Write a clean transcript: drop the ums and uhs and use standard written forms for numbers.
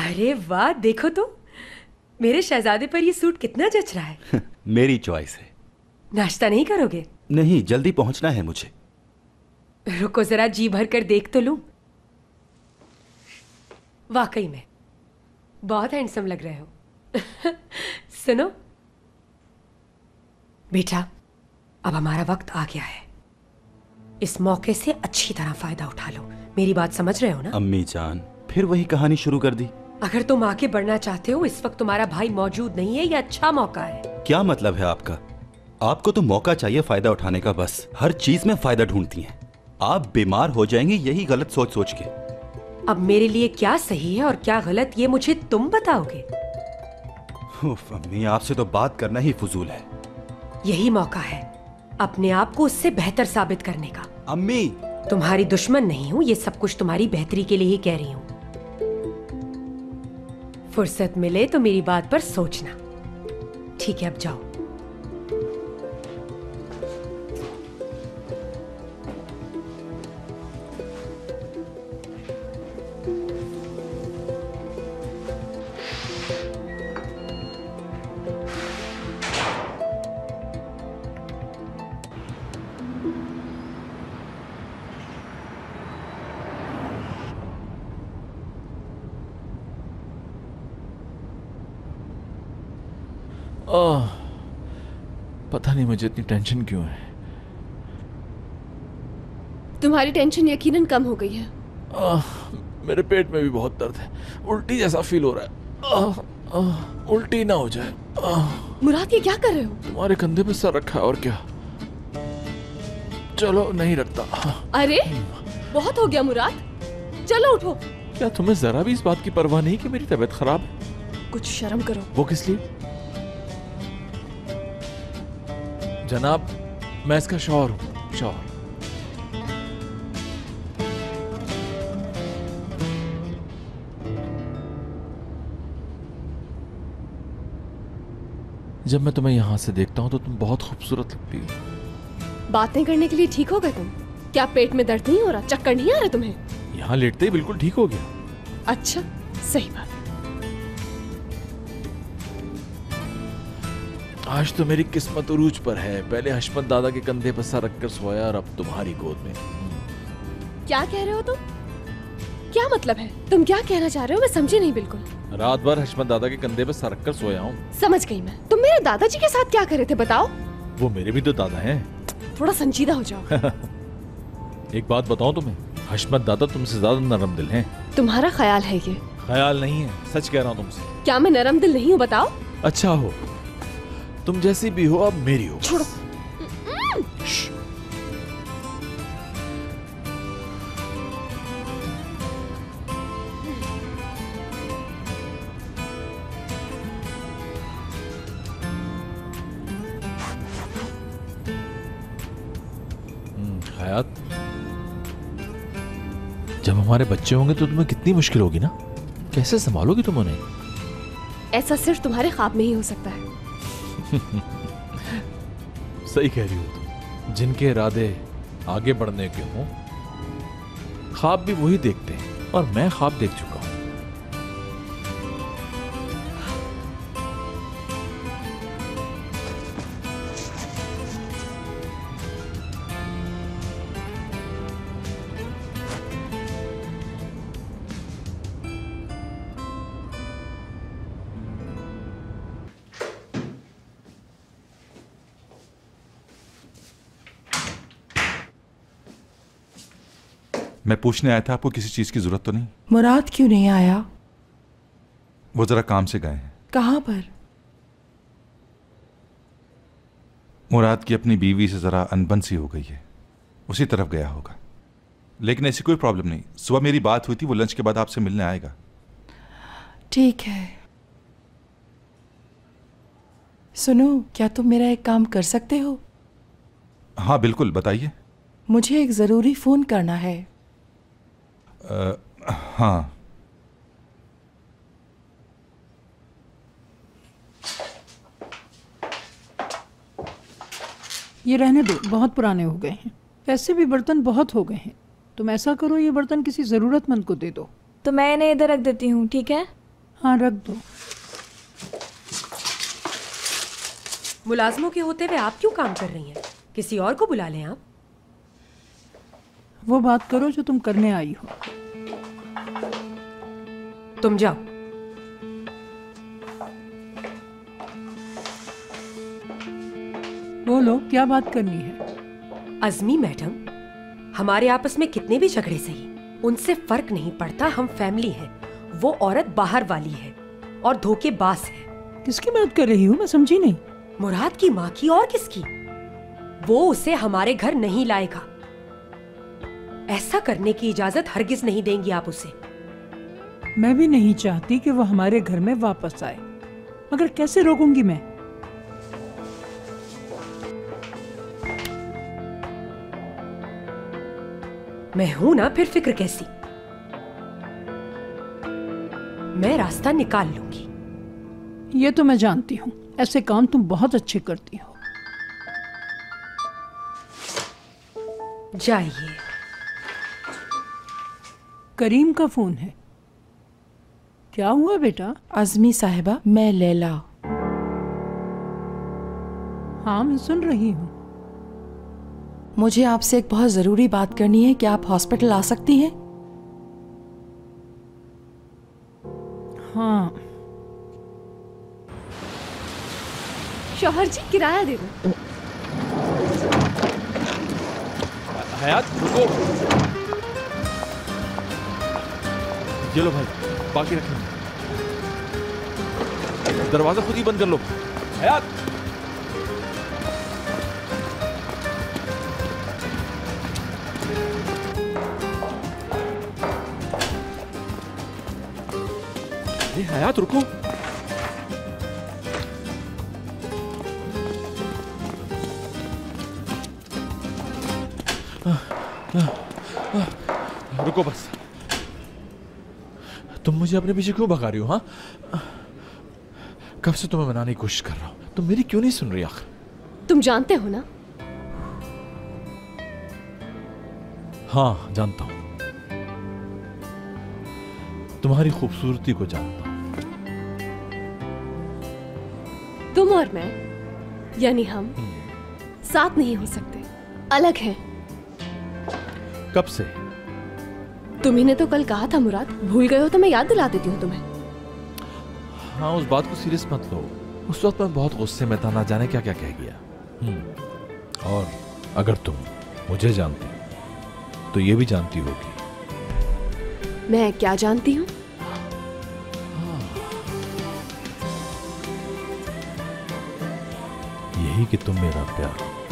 अरे वाह, देखो तो मेरे शहजादे पर ये सूट कितना जच रहा है। मेरी चॉइस है। नाश्ता नहीं करोगे? नहीं, जल्दी पहुंचना है मुझे। रुको जरा, जी भर कर देख तो लूं। वाकई में बहुत हैंडसम लग रहे हो। सुनो बेटा, अब हमारा वक्त आ गया है। इस मौके से अच्छी तरह फायदा उठा लो। मेरी बात समझ रहे हो ना? अम्मी जान, फिर वही कहानी शुरू कर दी। अगर तुम आगे बढ़ना चाहते हो, इस वक्त तुम्हारा भाई मौजूद नहीं है, ये अच्छा मौका है। क्या मतलब है आपका? आपको तो मौका चाहिए फायदा उठाने का, बस हर चीज में फायदा ढूंढती हैं। आप बीमार हो जाएंगे यही गलत सोच सोच के। अब मेरे लिए क्या सही है और क्या गलत, ये मुझे तुम बताओगे। उफ, अम्मी आपसे तो बात करना ही फजूल है। यही मौका है अपने आप को उससे बेहतर साबित करने का। अम्मी, तुम्हारी दुश्मन नहीं हूँ, ये सब कुछ तुम्हारी बेहतरी के लिए ही कह रही हूँ। फुर्सत मिले तो मेरी बात पर सोचना। ठीक है, अब जाओ। पता नहीं मुझे इतनी टेंशन क्यों है। तुम्हारी टेंशन यकीनन कम हो गई है। मेरे पेट में भी बहुत दर्द है, उल्टी जैसा फील हो रहा है। उल्टी ना हो जाए। मुराद, ये क्या कर रहे हो? तुम्हारे कंधे पे सर रखा है, और क्या। चलो, नहीं रखता। अरे बहुत हो गया मुराद, चलो उठो। क्या तुम्हें जरा भी इस बात की परवाह नहीं कि मेरी तबीयत खराब है? कुछ शर्म करो। वो किस लिए? जनाब, मैं इसका शौहर हूं। शौहर। जब मैं तुम्हें यहां से देखता हूं तो तुम बहुत खूबसूरत लगती हो। बातें करने के लिए ठीक हो गए तुम? क्या पेट में दर्द नहीं हो रहा, चक्कर नहीं आ रहा तुम्हें? यहां लेटते ही बिल्कुल ठीक हो गया। अच्छा, सही बात। आज तो मेरी किस्मत उरूज पर है। पहले हशमत दादा के कंधे पर सर रखकर सोया, और अब तुम्हारी गोद में। क्या कह रहे हो तुम? क्या मतलब है? तुम क्या कहना चाह रहे हो? मैं समझी नहीं बिल्कुल। रात भर हशमत दादा के कंधे पर सर रखकर सोया हूँ। समझ गई मैं। तुम मेरे दादाजी के साथ क्या कर रहे थे, बताओ। वो मेरे भी तो दादा हैं। थोड़ा संजीदा हो जाओ। एक बात बताऊं तुम्हें, हशमत दादा तुमसे ज्यादा नरम दिल हैं। तुम्हारा ख्याल है ये? ख्याल नहीं है, सच कह रहा हूँ तुमसे। क्या मैं नरम दिल नहीं हूँ, बताओ। अच्छा हो, तुम जैसी भी हो, अब मेरी हो। छोड़ो। हयात, जब हमारे बच्चे होंगे तो तुम्हें कितनी मुश्किल होगी ना। कैसे संभालोगी तुम उन्हें? ऐसा सिर्फ तुम्हारे ख्वाब में ही हो सकता है। सही कह रही हो तुम। जिनके इरादे आगे बढ़ने के हों, ख्वाब भी वही देखते हैं, और मैं ख्वाब देख चुका हूं। मैं पूछने आया था, आपको किसी चीज की जरूरत तो नहीं? मुराद क्यों नहीं आया? वो जरा काम से गए हैं। कहाँ पर? मुराद की अपनी बीवी से जरा अनबन सी हो गई है, उसी तरफ गया होगा। लेकिन ऐसी कोई प्रॉब्लम नहीं। सुबह मेरी बात हुई थी, वो लंच के बाद आपसे मिलने आएगा। ठीक है। सुनो, क्या तुम मेरा एक काम कर सकते हो? हाँ बिल्कुल, बताइए। मुझे एक जरूरी फोन करना है। हाँ। ये रहने दो, बहुत पुराने हो गए हैं। वैसे भी बर्तन बहुत हो गए हैं। तुम ऐसा करो, ये बर्तन किसी ज़रूरतमंद को दे दो। तो मैं इन्हें इधर रख देती हूँ, ठीक है? हाँ रख दो। मुलाजमों के होते हुए आप क्यों काम कर रही हैं? किसी और को बुला लें आप। वो बात करो जो तुम करने आई हो। तुम जाओ। बोलो क्या बात करनी है? अज़मी मैडम, हमारे आपस में कितने भी झगड़े सही, उनसे फर्क नहीं पड़ता, हम फैमिली हैं। वो औरत बाहर वाली है और धोखेबाज है। किसकी बात कर रही हूँ मैं समझी नहीं। मुराद की माँ की और किसकी? वो उसे हमारे घर नहीं लाएगा। ऐसा करने की इजाजत हरगिज नहीं देंगी आप उसे। मैं भी नहीं चाहती कि वो हमारे घर में वापस आए, मगर कैसे रोकूंगी मैं? मैं हूं ना, फिर फिक्र कैसी? मैं रास्ता निकाल लूंगी। ये तो मैं जानती हूँ, ऐसे काम तुम बहुत अच्छे करती हो। जाइए। करीम का फोन है। क्या हुआ बेटा? अज़मी साहिबा, मैं लैला। हाँ मैं सुन रही हूँ। मुझे आपसे एक बहुत ज़रूरी बात करनी है। क्या आप हॉस्पिटल आ सकती हैं? हाँ। शौहर जी किराया दे दो। हयात रुको। ये लो भाई, बाकी रखें। दरवाजा खुद ही बंद कर लो। हयात, अरे हयात रुको। रुको बस। तुम मुझे अपने पीछे क्यों भगा रही हो? हाँ, कब से तुम्हें मनाने की कोशिश कर रहा हूं, तुम मेरी क्यों नहीं सुन रही आखिर? तुम जानते हो ना? हाँ जानता हूं, तुम्हारी खूबसूरती को जानता हूं। तुम और मैं, यानी हम साथ नहीं हो सकते, अलग हैं। कब से? तुम्ही ने तो कल कहा था मुराद, भूल गए हो तो मैं याद दिला देती हूँ तुम्हें। हाँ, उस बात को सीरियस मत लो। उस वक्त मैं बहुत गुस्से में था, ना जाने क्या क्या कह गया। और अगर तुम मुझे जानती तो ये भी जानती होगी। मैं क्या जानती हूँ? यही कि तुम मेरा प्यार हो।